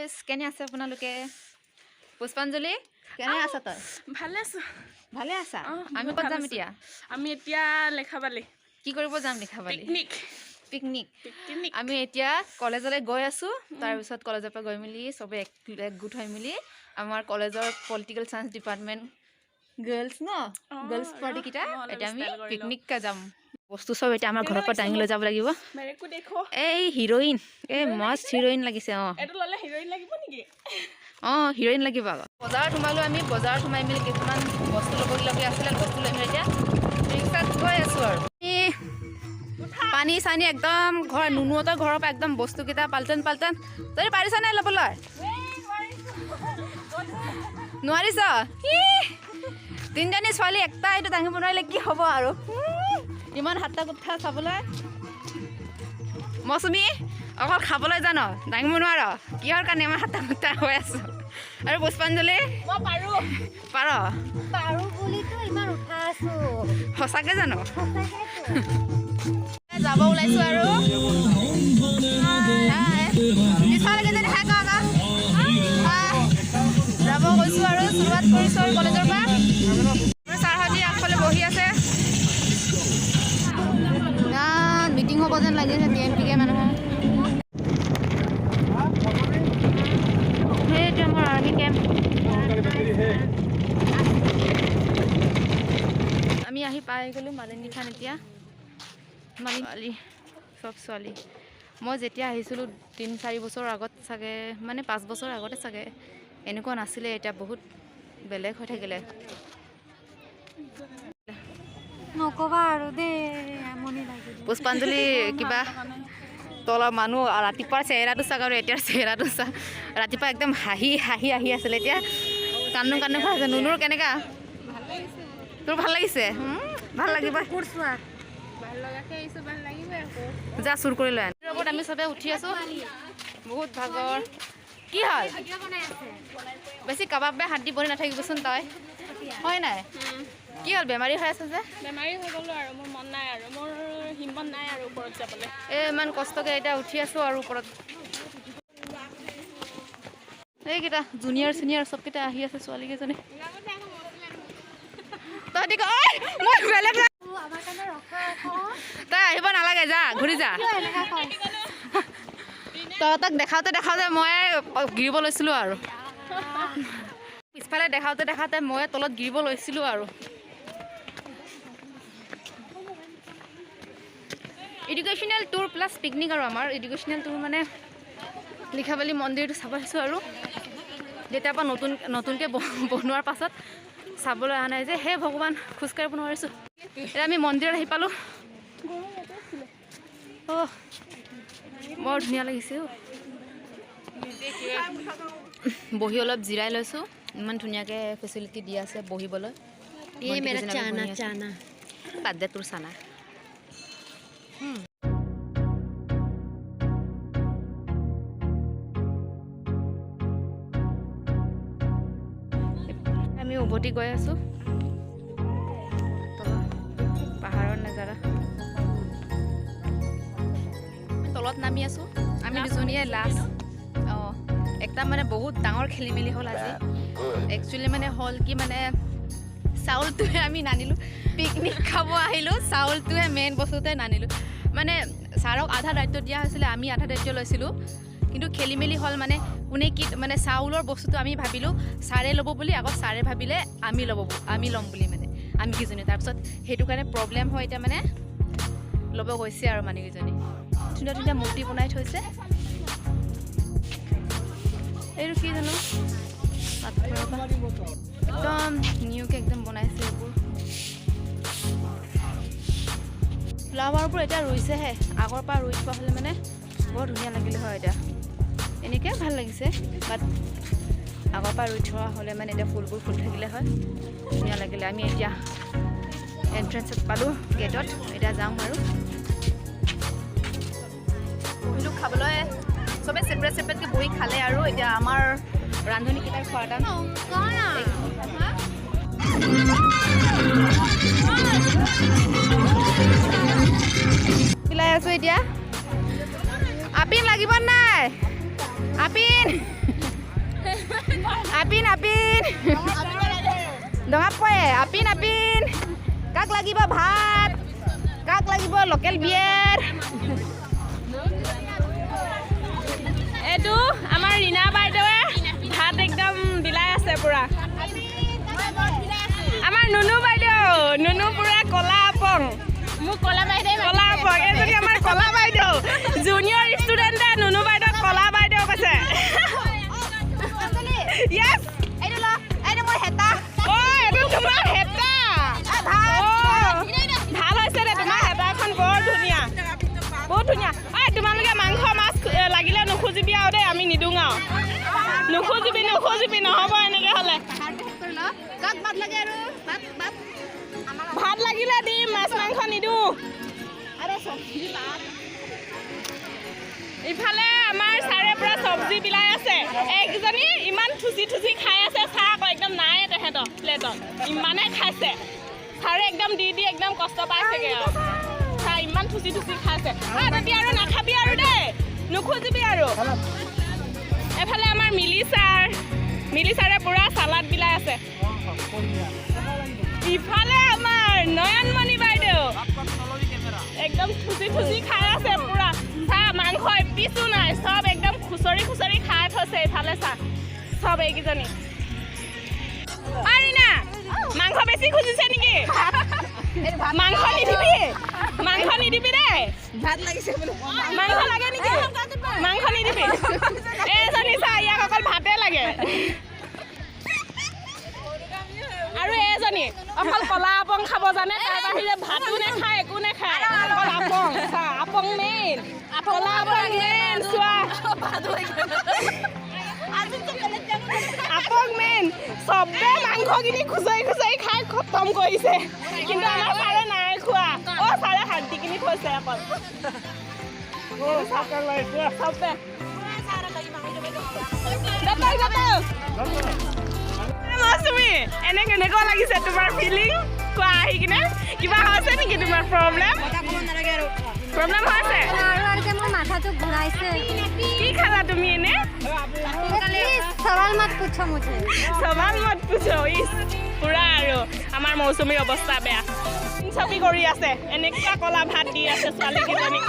Guys কেনে আছে আপোনালোকে পুষ্পাঞ্জলি কেনে আছা তই ভালে আছো ভালে আছা আমি ক'ত যাম এতিয়া আমি এতিয়া লেখাবালি কি কৰিব যাম লেখাবালি পিকনিক আমি এতিয়া কলেজলৈ গৈ আছো তাৰ পিছত কলেজৰ পৰা গৈ মিলি সবে একগোট হৈ মিলি আমাৰ কলেজৰ পলিটিকেল সায়েন্স ডিপাৰ্টমেন্ট গাৰ্লছ ন গাৰ্লছ পাৰ্টি কিটা এটা আমি পিকনিক কা যাম বস্তু সব এটা আমাৰ ঘৰৰ পৰা দাঙি লৈ যাব লাগিব মেৰেকো দেখো এই হিৰোইন এই মস্ত হিৰোইন লাগিছে এটো ললে হিৰোইন লাগিব নেকি হিৰোইন লাগিব বজাৰত সোমালো আমি বজাৰত সোমাই মিলি কিছুমান বস্তু ল'বলগীয়া আছিলে বস্তু লৈ আমি এতিয়া ৰিক্সাত গৈ আছো আৰু পানী চানী একদম ঘৰ নুনুহঁতৰ ঘৰৰ পৰা একদম বস্তুকেইটা পাল্টন তই পাৰিছ নাই ল'বলৈ নোৱাৰিছ তিনিজনী ছোৱালী একটা এইটো দাঙিব নোৱাৰিলে কি হ'ব আৰু ইমান হাত্তা কুঠা চাবলৈ মৌচুমী অকল খাবলৈ জান দাঙিব নোৱাৰ কিহৰ কাৰণে ইমান হাত্তা কুঠা হৈ আছো আৰু পুষ্পাঞ্জলি পাৰ সঁচাকে জানো যাব ওলাইছো আৰু যাব গৈছো আৰু শুৰুৱাত কৰিছো আৰু কলেজৰ পৰা ছাৰহঁতি আগফালে বহি আছে মিটিং হ'ব যেন লাগিছে DMPK মানুহৰ সেইটো আমাৰ আৰ্মি কেম্প আমি আহি পাই গ'লো মালিনী থান এতিয়া মালিনী চব ছোৱালী মই যেতিয়া আহিছিলোঁ 3-4 বছৰ আগত চাগে মানে 5 বছৰ আগতে চাগে এনেকুৱা নাছিলে এতিয়া বহুত বেলেগ হৈ থাকিলে নকবা আৰু দেই আমনি লাগিল পুষ্পাঞ্জলি কিবা তলৰ মানুহ ৰাতিপুৱাৰ চেহেৰাটো চাওক আৰু এতিয়াৰ চেহেৰাটো চা ৰাতিপুৱা একদম হাঁহি আহি আছিলে এতিয়া কান্দো হৈ আছে নুনুৰ কেনেকা তোৰ ভাল লাগিছে ভাল লাগিব যা চুৰ কৰি লৈ ওপৰত আমি চবে উঠি আছো বহুত ভাগৰ কি হ'ল বেছি কাবাব হাত দি বহি নাথাকিবচোন তই হয় নাই কি হ'ল বেমাৰী হৈ আছে যে বেমাৰী হৈ গ'লো আৰু মোৰ মন নাই আৰু মোৰ হিম্মত নাই আৰু ওপৰত যাবলৈ ইমান কষ্টকে এতিয়া উঠি আছো আৰু ওপৰত এইকেইটা জুনিয়ৰ চিনিয়ৰ চবকেইটা আহি আছে ছোৱালীকেইজনী তই আহিব নালাগে যা ঘূৰি যা তহঁতক দেখাওঁতে মই গিৰিব লৈছিলোঁ আৰু পিছফালে দেখাওঁতে মই তলত গিৰিব লৈছিলোঁ আৰু এডুকেশ্যনেল টুৰ প্লাছ পিকনিক আৰু আমাৰ এডুকেশ্যনেল টুৰ মানে লিখাবালি মন্দিৰটো চাব আহিছোঁ আৰু যেতিয়াৰ পৰা নতুনকৈ বনোৱাৰ পাছত চাবলৈ অহা নাই যে হে ভগৱান খোজকাঢ়িব নোৱাৰিছোঁ এতিয়া আমি মন্দিৰত আহি পালোঁ বৰ ধুনীয়া লাগিছে বহি অলপ জিৰাই লৈছোঁ ইমান ধুনীয়াকৈ ফেচিলিটি দি আছে বহিবলৈ বাদ দে তোৰ চানা আমি উভতি গৈ আছোঁ পাহাৰৰ নাজাৰা তলত নামি আছোঁ আমি দুজনীয়ে লাষ্ট একটা মানে বহুত ডাঙৰ খেলি মেলি হ'ল আজি একচুৱেলি মানে হ'ল কি মানে চাউলটোৱে আমি নানিলোঁ পিকনিক খাব আহিলোঁ চাউলটোৱে মেইন বস্তুটোৱে নানিলোঁ মানে ছাৰক আধা দায়িত্ব দিয়া হৈছিলে আমি আধা দায়িত্ব লৈছিলোঁ কিন্তু খেলি মেলি হ'ল মানে কোনে কি মানে চাউলৰ বস্তুটো আমি ভাবিলোঁ ছাৰে ল'ব বুলি আকৌ ছাৰে ভাবিলে আমি ল'ম বুলি মানে আমি কেইজনী তাৰপিছত সেইটো কাৰণে প্ৰব্লেম হয় এতিয়া মানে ল'ব গৈছে আৰু মানুহকেইজনী ধুনীয়া মূৰ্তি বনাই থৈছে এইটো কি জানো একদম নিউকে একদম বনাইছে এইবোৰ ফ্লাৱাৰবোৰ এতিয়া ৰুইছেহে আগৰ পৰা ৰুই থোৱা হ'লে মানে বৰ ধুনীয়া লাগিলে হয় এতিয়া এনেকৈ ভাল লাগিছে বাট আগৰ পৰা ৰুই থোৱা হ'লে মানে এতিয়া ফুলবোৰ ফুল থাকিলে হয় ধুনীয়া লাগিলে আমি এতিয়া এণ্ট্ৰেঞ্চত পালোঁ গেটত এতিয়া যাম আৰু বহিলোঁ খাবলৈ চবে ছেপাৰেটকৈ বহি খালে আৰু এতিয়া আমাৰ ৰান্ধনীকেইটাই খোৱাৰ টান চিলাই আছোঁ এতিয়া আপিন লাগিব নাই আপিন Apin, apin. Dongap poe, apin, apin. Kak lagi bawa bhat. Kak lagi bawa local beer. এইটো আমাৰ ৰীনা বাইদেৱে ভাত একদম বিলাই আছে পুৰা আমাৰ নুনু বাইদেউ নুনু পুৰা কলা আপং মোক কলা বাইদেউ কলা আপং এইজনী আমাৰ কলা বাইদেউ জুনিয়ৰ ষ্টুডেণ্টে নুনু বাইদেউ কলা বাইদেউ কৈছে য়েছ Ayo lo, ayo mo heta. অ এইটো তোমাৰ হেতা ভাল হৈছে দে তোমাৰ হেতাখন বৰ ধুনীয়া বহুত ধুনীয়া ঐ তোমালোকে মাংস মাছ লাগিলে নুখুজিবি আৰু দেই আমি নিদিওঁ আৰু নুখুজিবি নহ'ব এনেকৈ হ'লে Kak bhat lagi aru, bhat. ভাত লাগিলে দিম মাছ মাংস নিদিওঁ Ada sabji bhat. ইফালে আমাৰ ছাৰে পুৰা চব্জি বিলাই আছে একজনী ইমান থুচি খাই আছে চাহ আকৌ একদম নাই তেহেঁতৰ প্লেটত ইমানে খাইছে ছাৰে একদম দি একদম কষ্ট পাইছেগৈ আৰু চাহ ইমান থুচি খাইছে তেতিয়া আৰু নাখাবি আৰু দেই নুখুজিবি আৰু এফালে আমাৰ মিলি ছাৰে পুৰা চালাড বিলাই আছে ইফালে আমাৰ নয়নমণি বাইদেউ একদম থুচি খাই আছে পুৰা চাহ মাংস এপিছো নাই চব একদম খুচৰি খাই থৈছে ইফালে চাহ চব এইকেইজনী পাৰিনা মাংস বেছি খুজিছে নেকি মাংস নিদিবি দেই Bhat lagi sih belum. মাংস লাগে নেকি মাংস নিদিবি এইজনী চাহ ইয়াক অকল ভাতে লাগে আৰু এইজনী অকল কলা আপং খাব জানে তাৰ বাহিৰে ভাতো নাখায় একো নাখায় অকল আপং চাহ আপং মেইন কলা আপং মেইন চোৱা আপং মেইন চবে মাংসখিনি খুচৰি খাই খতম কৰিছে কিন্তু আমাৰ ছাৰে নাই খোৱা ছাৰে হাড়দিখিনি থৈছে অকল চবে মৌচুমী এনে কেনেকুৱা লাগিছে তোমাৰ ফিলিং কোৱা আহি কিনে কিবা হৈছে নেকি তোমাৰ প্ৰব্লেম হৈছে আৰু যে মোৰ মাথাটো ঘূৰাইছে কি খালা তুমি এনে সৱাল মত পুছো মুঝে সৱাল মত পুছো ইছ পুৰা আৰু আমাৰ মৌচুমীৰ অৱস্থা বেয়া ছবি কৰি আছে এনেকুৱা কলা ভাত দি আছে ছোৱালীকেইজনীক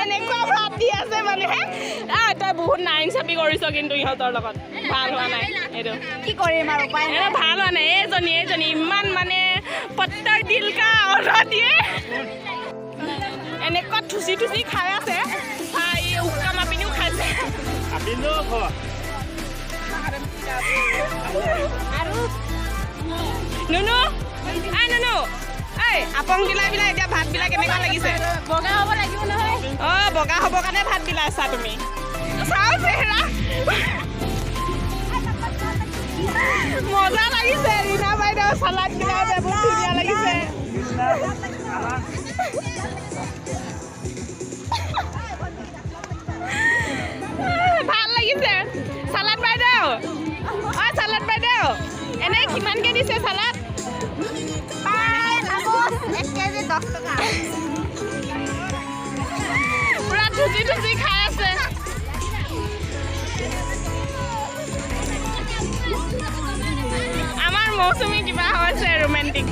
এনেকুৱা ভাত দি আছে মানে তই বহুত নাইন চাপি কৰিছ কিন্তু ইহঁতৰ লগত ভাল হোৱা নাই এইটো কি কৰিম আৰু উপায় নাই ভাল হোৱা নাই এইজনী ইমান মানে পত্তৰ দিল কা অৰ্ডাৰ দিয়ে এনেকুৱা থুচি খাই আছে চাই উকা মাপিনিও খাইছে আৰু নুনু নুনু এই আপং বিলাই এতিয়া ভাত বিলাই কেনেকুৱা লাগিছে বগা হ'ব লাগিব নহয় বগা হ'ব কাৰণে ভাত বিলাইছা তুমি চাও চেহেৰা মজা লাগিছে ৰীনা বাইদেউ চালাড বিলাইছে বহুত ধুনীয়া লাগিছে ভাল লাগিছে চালাড বাইদেউ চালাড বাইদেউ এনে কিমানকৈ দিছে চালাড 1 কেজি 10 টকা পুৰা থুচি খাই আছে আমাৰ মৌচুমী কিবা হৈছে ৰোমেণ্টিক